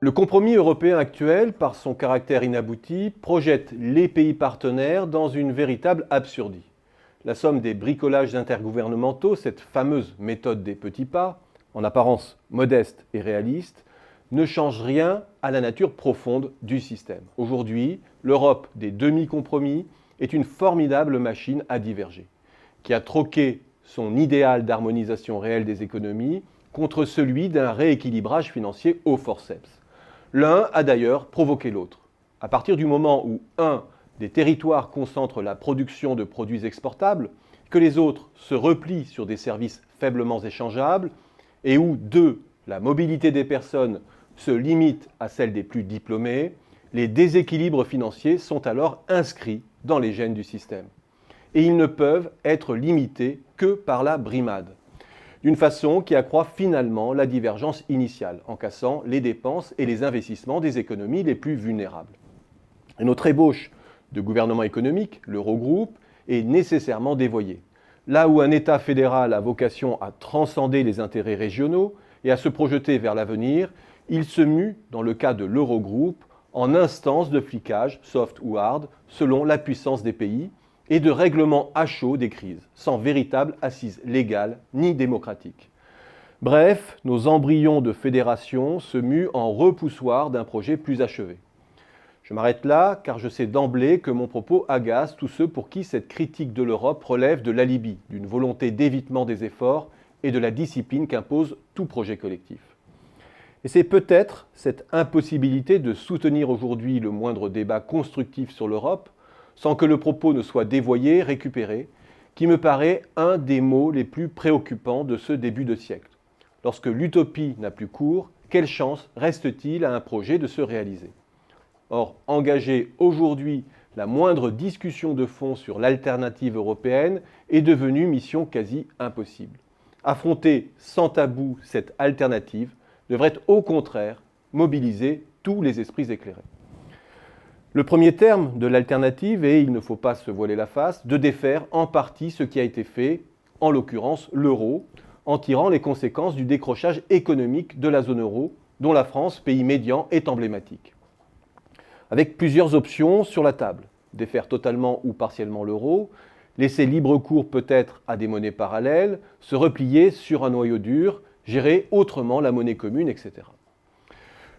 Le compromis européen actuel, par son caractère inabouti, projette les pays partenaires dans une véritable absurdie. La somme des bricolages intergouvernementaux, cette fameuse méthode des petits pas, en apparence modeste et réaliste, ne change rien à la nature profonde du système. Aujourd'hui, l'Europe des demi-compromis est une formidable machine à diverger, qui a troqué son idéal d'harmonisation réelle des économies contre celui d'un rééquilibrage financier au forceps. L'un a d'ailleurs provoqué l'autre. À partir du moment où un des territoires concentre la production de produits exportables, que les autres se replient sur des services faiblement échangeables, et où deux, la mobilité des personnes se limite à celle des plus diplômés, les déséquilibres financiers sont alors inscrits dans les gènes du système. Et ils ne peuvent être limités que par la brimade, d'une façon qui accroît finalement la divergence initiale, en cassant les dépenses et les investissements des économies les plus vulnérables. Et notre ébauche de gouvernement économique, l'Eurogroupe, est nécessairement dévoyée. Là où un État fédéral a vocation à transcender les intérêts régionaux et à se projeter vers l'avenir, il se mue, dans le cas de l'Eurogroupe, en instance de flicage, soft ou hard, selon la puissance des pays, et de règlement à chaud des crises, sans véritable assise légale ni démocratique. Bref, nos embryons de fédération se muent en repoussoir d'un projet plus achevé. Je m'arrête là, car je sais d'emblée que mon propos agace tous ceux pour qui cette critique de l'Europe relève de l'alibi, d'une volonté d'évitement des efforts et de la discipline qu'impose tout projet collectif. Et c'est peut-être cette impossibilité de soutenir aujourd'hui le moindre débat constructif sur l'Europe, sans que le propos ne soit dévoyé, récupéré, qui me paraît un des mots les plus préoccupants de ce début de siècle. Lorsque l'utopie n'a plus cours, quelle chance reste-t-il à un projet de se réaliser ? Or, engager aujourd'hui la moindre discussion de fond sur l'alternative européenne est devenue mission quasi impossible. Affronter sans tabou cette alternative devrait au contraire mobiliser tous les esprits éclairés. Le premier terme de l'alternative est, il ne faut pas se voiler la face, de défaire en partie ce qui a été fait, en l'occurrence l'euro, en tirant les conséquences du décrochage économique de la zone euro, dont la France, pays médian, est emblématique. Avec plusieurs options sur la table. Défaire totalement ou partiellement l'euro, laisser libre cours peut-être à des monnaies parallèles, se replier sur un noyau dur, gérer autrement la monnaie commune, etc.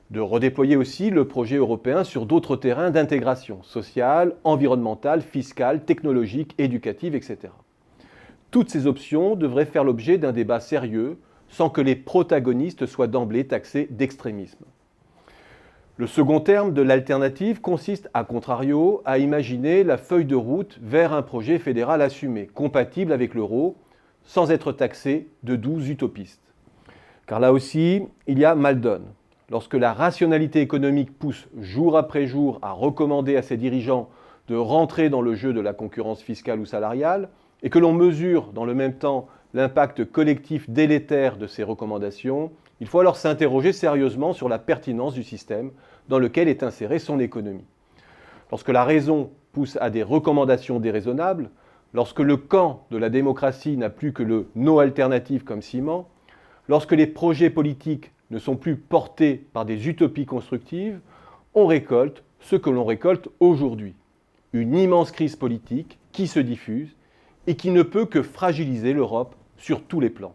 De redéployer aussi le projet européen sur d'autres terrains d'intégration sociale, environnementale, fiscale, technologique, éducative, etc. Toutes ces options devraient faire l'objet d'un débat sérieux, sans que les protagonistes soient d'emblée taxés d'extrémisme. Le second terme de l'alternative consiste, à contrario, à imaginer la feuille de route vers un projet fédéral assumé, compatible avec l'euro, sans être taxé de doux utopistes. Car là aussi, il y a mal donne. Lorsque la rationalité économique pousse jour après jour à recommander à ses dirigeants de rentrer dans le jeu de la concurrence fiscale ou salariale, et que l'on mesure dans le même temps l'impact collectif délétère de ces recommandations, il faut alors s'interroger sérieusement sur la pertinence du système dans lequel est insérée son économie. Lorsque la raison pousse à des recommandations déraisonnables, lorsque le camp de la démocratie n'a plus que le « no alternative » comme ciment, lorsque les projets politiques ne sont plus portés par des utopies constructives, on récolte ce que l'on récolte aujourd'hui. Une immense crise politique qui se diffuse et qui ne peut que fragiliser l'Europe sur tous les plans.